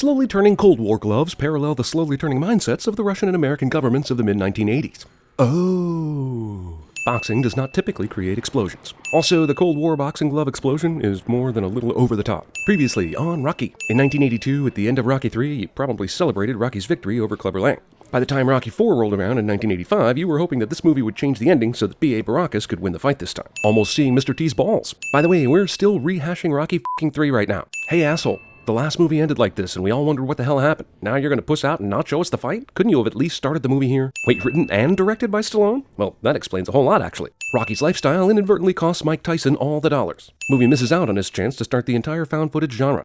Slowly turning Cold War gloves parallel the slowly turning mindsets of the Russian and American governments of the mid-1980s. Oh. Boxing does not typically create explosions. Also, the Cold War boxing glove explosion is more than a little over the top. Previously on Rocky. In 1982, at the end of Rocky III, you probably celebrated Rocky's victory over Clubber Lang. By the time Rocky IV rolled around in 1985, you were hoping that this movie would change the ending so that B.A. Baracus could win the fight this time. Almost seeing Mr. T's balls. By the way, we're still rehashing Rocky III right now. Hey asshole. The last movie ended like this, and we all wondered what the hell happened. Now you're gonna puss out and not show us the fight? Couldn't you have at least started the movie here? Wait, written and directed by Stallone? Well, that explains a whole lot, actually. Rocky's lifestyle inadvertently costs Mike Tyson all the dollars. Movie misses out on his chance to start the entire found footage genre.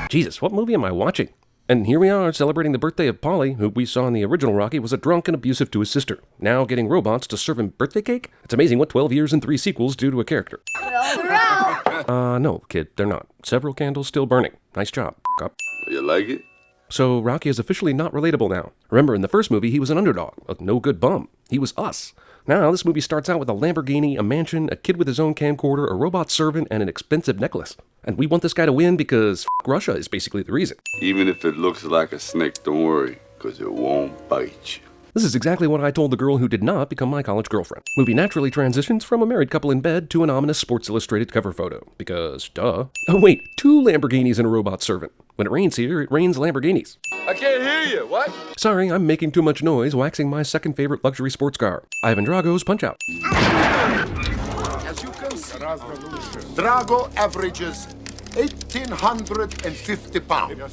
Jesus, what movie am I watching? And here we are, celebrating the birthday of Paulie, who we saw in the original Rocky was a drunk and abusive to his sister. Now getting robots to serve him birthday cake? It's amazing what 12 years and 3 sequels do to a character. No, kid, they're not. Several candles still burning. Nice job, up. You like it? So Rocky is officially not relatable now. Remember, in the first movie, he was an underdog, a no-good bum. He was us. Now, this movie starts out with a Lamborghini, a mansion, a kid with his own camcorder, a robot servant, and an expensive necklace. And we want this guy to win because Russia is basically the reason. Even if it looks like a snake, don't worry, because it won't bite you. This is exactly what I told the girl who did not become my college girlfriend. Movie naturally transitions from a married couple in bed to an ominous Sports Illustrated cover photo. Because, duh. Oh wait, 2 Lamborghinis and a robot servant. When it rains here, it rains Lamborghinis. I can't hear you, what? Sorry, I'm making too much noise waxing my second favorite luxury sports car. Ivan Drago's Punch-Out. As you can see, Drago averages 1,850 pounds.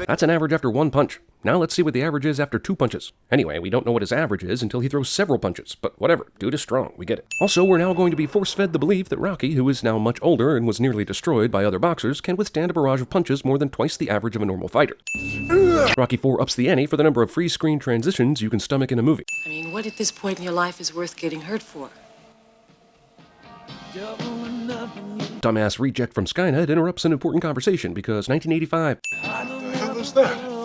That's an average after 1 punch. Now let's see what the average is after 2 punches. Anyway, we don't know what his average is until he throws several punches, but whatever, dude is strong, we get it. Also, we're now going to be force-fed the belief that Rocky, who is now much older and was nearly destroyed by other boxers, can withstand a barrage of punches more than twice the average of a normal fighter. Rocky IV ups the ante for the number of free screen transitions you can stomach in a movie. I mean, what at this point in your life is worth getting hurt for? Dumbass reject from Skynet interrupts an important conversation because 1985. What the hell is that?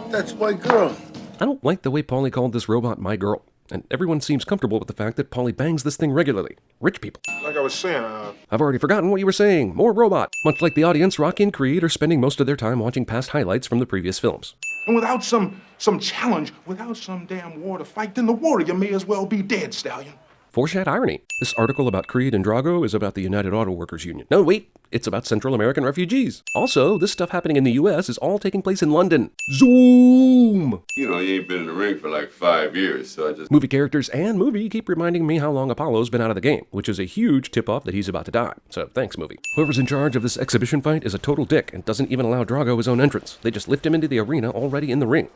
That's my girl. I don't like the way Paulie called this robot my girl, and everyone seems comfortable with the fact that Paulie bangs this thing regularly. Rich people. Like I was saying, I've already forgotten what you were saying. More robot. Much like the audience, Rocky and Creed are spending most of their time watching past highlights from the previous films. and without some challenge, without some damn war to fight, then the warrior may as well be dead, Stallion. Foreshadow irony. This article about Creed and Drago is about the United Auto Workers Union. No, wait, it's about Central American refugees. Also, this stuff happening in the US is all taking place in London. Zoom! You know, you ain't been in the ring for like 5 years, so I just... Movie characters and movie keep reminding me how long Apollo's been out of the game, which is a huge tip-off that he's about to die. So thanks, movie. Whoever's in charge of this exhibition fight is a total dick and doesn't even allow Drago his own entrance. They just lift him into the arena already in the ring.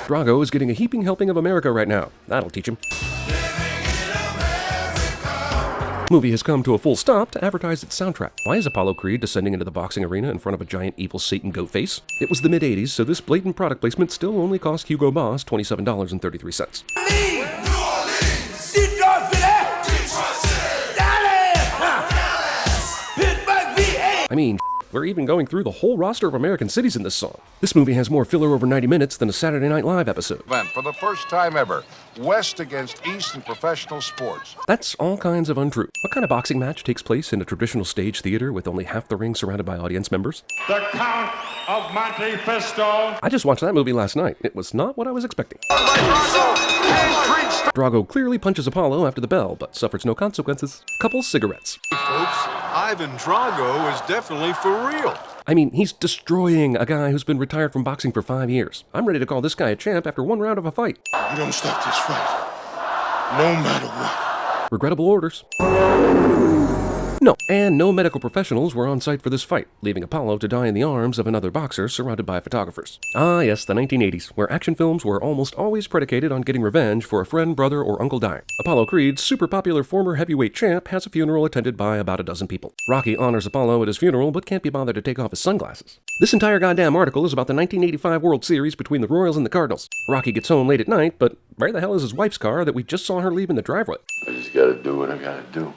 Drago is getting a heaping helping of America right now. That'll teach him. Movie has come to a full stop to advertise its soundtrack. Why is Apollo Creed descending into the boxing arena in front of a giant evil Satan goat face? It was the mid-80s, so this blatant product placement still only cost Hugo Boss $27.33. I mean, we're even going through the whole roster of American cities in this song. This movie has more filler over 90 minutes than a Saturday Night Live episode. For the first time ever, West against East in professional sports. That's all kinds of untrue. What kind of boxing match takes place in a traditional stage theater with only half the ring surrounded by audience members? The Count of Monte Cristo. I just watched that movie last night. It was not what I was expecting. Drago clearly punches Apollo after the bell, but suffers no consequences. Couple cigarettes. Folks, Ivan Drago is definitely for real. I mean, he's destroying a guy who's been retired from boxing for 5 years. I'm ready to call this guy a champ after one round of a fight. You don't stop this fight, no matter what. Regrettable orders. No, and no medical professionals were on site for this fight, leaving Apollo to die in the arms of another boxer surrounded by photographers. Ah yes, the 1980s, where action films were almost always predicated on getting revenge for a friend, brother, or uncle dying. Apollo Creed, super popular former heavyweight champ, has a funeral attended by about a dozen people. Rocky honors Apollo at his funeral, but can't be bothered to take off his sunglasses. This entire goddamn article is about the 1985 World Series between the Royals and the Cardinals. Rocky gets home late at night, but where the hell is his wife's car that we just saw her leave in the driveway? I just gotta do what I gotta do.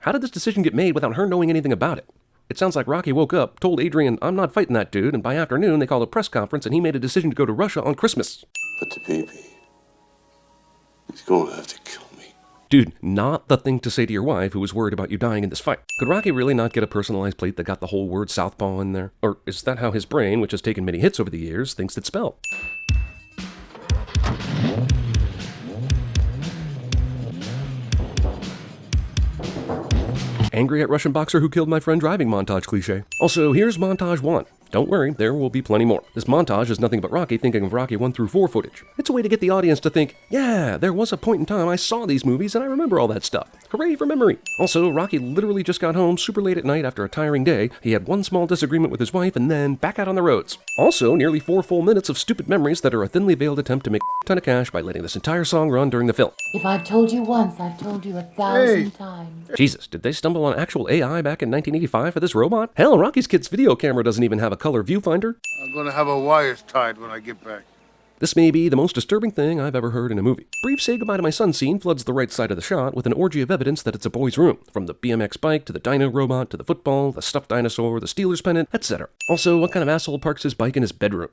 How did this decision get made without her knowing anything about it? It sounds like Rocky woke up, told Adrian, I'm not fighting that dude, and by afternoon they called a press conference and he made a decision to go to Russia on Christmas. But the baby, he's gonna have to kill me. Dude, not the thing to say to your wife who was worried about you dying in this fight. Could Rocky really not get a personalized plate that got the whole word southpaw in there? Or is that how his brain, which has taken many hits over the years, thinks it's spelled? Angry at Russian boxer who killed my friend driving montage cliche. Also, here's montage 1. Don't worry, there will be plenty more. This montage is nothing but Rocky thinking of Rocky 1 through 4 footage. It's a way to get the audience to think, yeah, there was a point in time I saw these movies and I remember all that stuff. Hooray for memory. Also, Rocky literally just got home super late at night after a tiring day. He had one small disagreement with his wife and then back out on the roads. Also, nearly 4 full minutes of stupid memories that are a thinly veiled attempt to make a ton of cash by letting this entire song run during the film. If I've told you once, I've told you 1,000 times. Jesus, did they stumble on actual AI back in 1985 for this robot? Hell, Rocky's kid's video camera doesn't even have a color viewfinder. I'm gonna have our wires tied when I get back. This may be the most disturbing thing I've ever heard in a movie. Brief say goodbye to my son scene floods the right side of the shot with an orgy of evidence that it's a boy's room, from the BMX bike to the dino robot to the football, the stuffed dinosaur, the Steelers pennant, etc. Also, what kind of asshole parks his bike in his bedroom?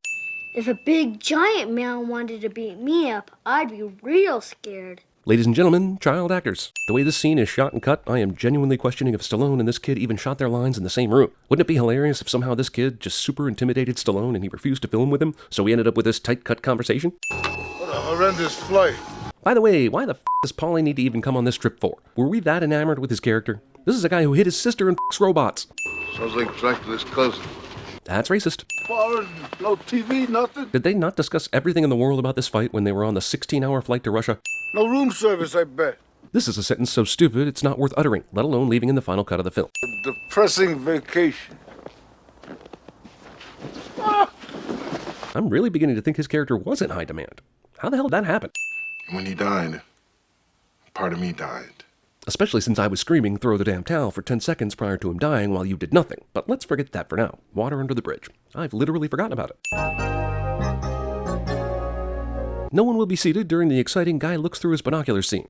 If a big giant man wanted to beat me up, I'd be real scared. Ladies and gentlemen, child actors. The way this scene is shot and cut, I am genuinely questioning if Stallone and this kid even shot their lines in the same room. Wouldn't it be hilarious if somehow this kid just super intimidated Stallone and he refused to film with him, so we ended up with this tight-cut conversation? What a horrendous flight. By the way, why the does Paulie need to even come on this trip for? Were we that enamored with his character? This is a guy who hit his sister and robots. Sounds like Dracula's cousin. That's racist. Bars, no TV, nothing. Did they not discuss everything in the world about this fight when they were on the 16-hour flight to Russia? No room service, I bet. This is a sentence so stupid it's not worth uttering, let alone leaving in the final cut of the film. A depressing vacation. I'm really beginning to think his character was in high demand. How the hell did that happen? When he died, part of me died. Especially since I was screaming, throw the damn towel for 10 seconds prior to him dying while you did nothing. But let's forget that for now. Water under the bridge. I've literally forgotten about it. No one will be seated during the exciting guy looks through his binoculars scene.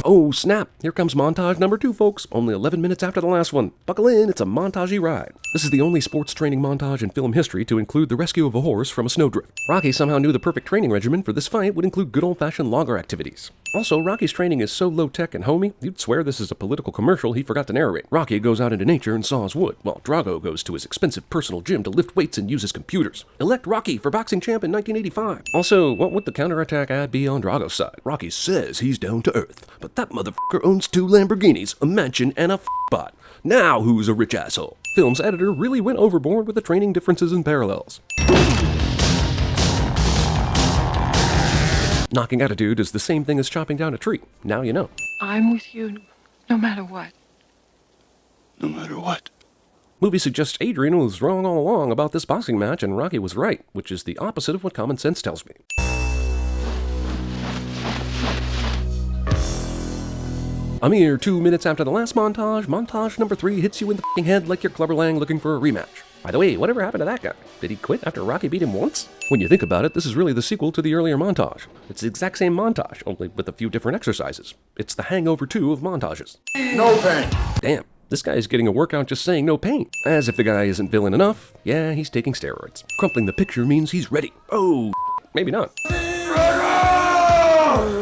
Oh snap, here comes montage number 2, folks. Only 11 minutes after the last one. Buckle in, it's a montagey ride. This is the only sports training montage in film history to include the rescue of a horse from a snowdrift. Rocky somehow knew the perfect training regimen for this fight would include good old-fashioned logger activities. Also, Rocky's training is so low-tech and homey, you'd swear this is a political commercial he forgot to narrate. Rocky goes out into nature and saws wood, while Drago goes to his expensive personal gym to lift weights and uses computers. Elect Rocky for boxing champ in 1985. Also, what would the counterattack ad be on Drago's side? Rocky says he's down to earth, but that motherfucker owns 2 Lamborghinis, a mansion, and a bot. Now who's a rich asshole? Film's editor really went overboard with the training differences and parallels. Knocking attitude is the same thing as chopping down a tree. Now you know. I'm with you no matter what. No matter what. Movie suggests Adrian was wrong all along about this boxing match and Rocky was right, which is the opposite of what common sense tells me. A mere 2 minutes after the last montage, montage number 3 hits you in the f***ing head like you're Clubber Lang looking for a rematch. By the way, whatever happened to that guy? Did he quit after Rocky beat him once? When you think about it, this is really the sequel to the earlier montage. It's the exact same montage, only with a few different exercises. It's the Hangover 2 of montages. No pain. Damn, this guy's getting a workout just saying no pain. As if the guy isn't villain enough, yeah, he's taking steroids. Crumpling the picture means he's ready. Oh, maybe not.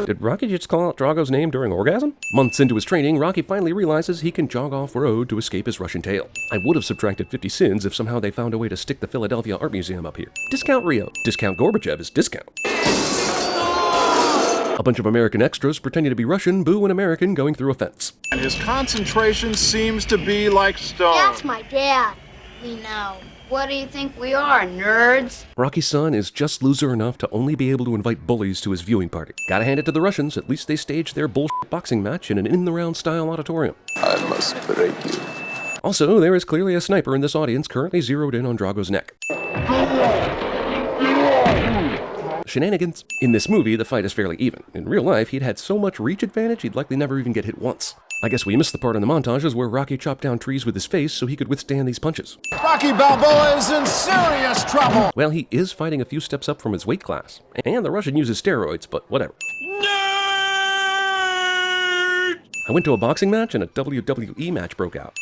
Did Rocky just call out Drago's name during orgasm? Months into his training, Rocky finally realizes he can jog off-road to escape his Russian tail. I would have subtracted 50 sins if somehow they found a way to stick the Philadelphia Art Museum up here. Discount Rio. Discount Gorbachev is discount. A bunch of American extras pretending to be Russian boo an American going through a fence. And his concentration seems to be like stone. That's my dad. We know. What do you think we are, nerds? Rocky's son is just loser enough to only be able to invite bullies to his viewing party. Gotta hand it to the Russians, at least they staged their bullshit boxing match in an in-the-round style auditorium. I must break you. Also, there is clearly a sniper in this audience currently zeroed in on Drago's neck. Shenanigans. In this movie, the fight is fairly even. In real life, he'd had so much reach advantage he'd likely never even get hit once. I guess we missed the part in the montages where Rocky chopped down trees with his face so he could withstand these punches. Rocky Balboa is in serious trouble. Well, he is fighting a few steps up from his weight class. And the Russian uses steroids, but whatever. I went to a boxing match and a WWE match broke out.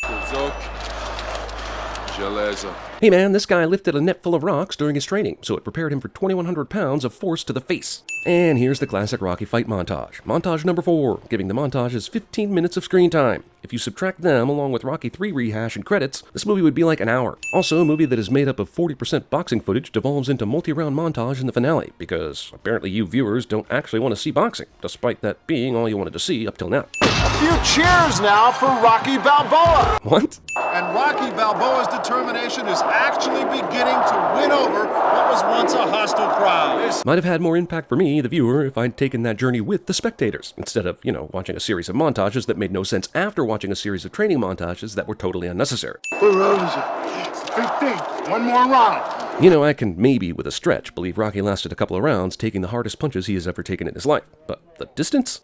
Hey man, this guy lifted a net full of rocks during his training, so it prepared him for 2,100 pounds of force to the face. And here's the classic Rocky fight montage. Montage number 4, giving the montages 15 minutes of screen time. If you subtract them along with Rocky 3 rehash and credits, this movie would be like an hour. Also, a movie that is made up of 40% boxing footage devolves into multi-round montage in the finale, because apparently you viewers don't actually want to see boxing, despite that being all you wanted to see up till now. A few cheers now for Rocky Balboa. What? And Rocky Balboa's determination is actually beginning to win over what was once a hostile crowd. Might have had more impact for me, the viewer, if I'd taken that journey with the spectators, instead of, watching a series of montages that made no sense after watching a series of training montages that were totally unnecessary. What round is it? 15. One more round. I can maybe, with a stretch, believe Rocky lasted a couple of rounds taking the hardest punches he has ever taken in his life. But the distance?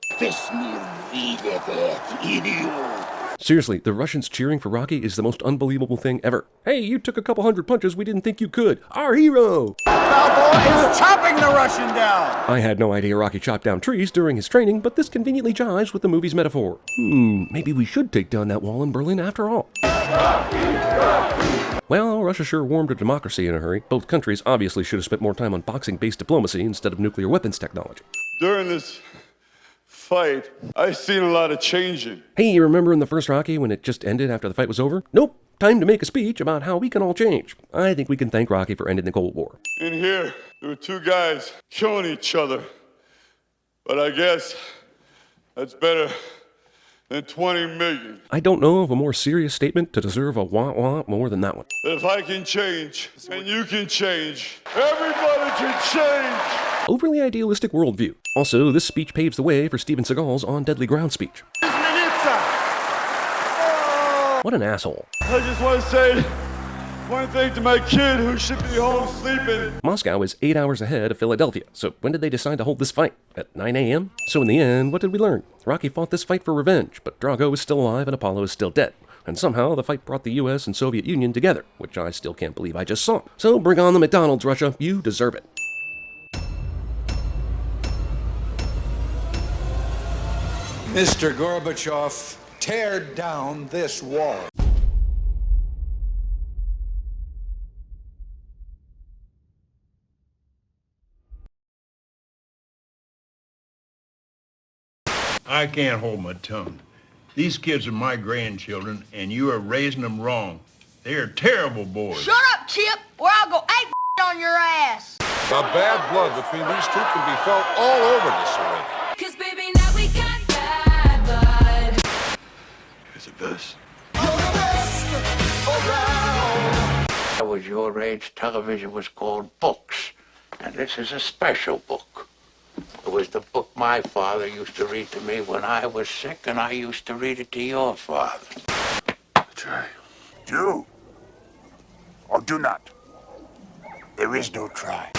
Seriously, the Russians cheering for Rocky is the most unbelievable thing ever. Hey, you took a couple hundred punches we didn't think you could. Our hero! Balboa is chopping the Russian down. I had no idea Rocky chopped down trees during his training, but this conveniently jives with the movie's metaphor. Maybe we should take down that wall in Berlin after all. Well, Russia sure warmed to democracy in a hurry. Both countries obviously should have spent more time on boxing-based diplomacy instead of nuclear weapons technology. During this fight, I've seen a lot of changing. Hey, you remember in the first Rocky when it just ended after the fight was over? Nope. Time to make a speech about how we can all change. I think we can thank Rocky for ending the Cold War. In here, there were two guys killing each other. But I guess that's better than 20 million. I don't know of a more serious statement to deserve a wah-wah more than that one. If I can change, and you can change, everybody can change. Overly idealistic worldview. Also, this speech paves the way for Steven Seagal's On Deadly Ground speech. What an asshole. I just want to say one thing to my kid who should be home sleeping. Moscow is 8 hours ahead of Philadelphia, so when did they decide to hold this fight? At 9 a.m.? So in the end, what did we learn? Rocky fought this fight for revenge, but Drago is still alive and Apollo is still dead. And somehow the fight brought the US and Soviet Union together, which I still can't believe I just saw. So bring on the McDonald's, Russia. You deserve it. Mr. Gorbachev, tear down this wall. I can't hold my tongue. These kids are my grandchildren, and you are raising them wrong. They're terrible boys. Shut up, Chip, or I'll go ape on your ass. The bad blood between these two can be felt all over this arena. 'Cause baby, now we got bad blood. It's the best. I was your age, television was called books, and this is a special book. It was the book my father used to read to me when I was sick, and I used to read it to your father. Try. Do or do not. There is no try.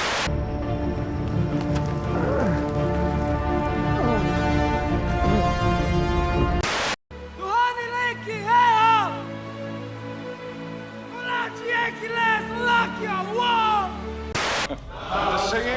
The singing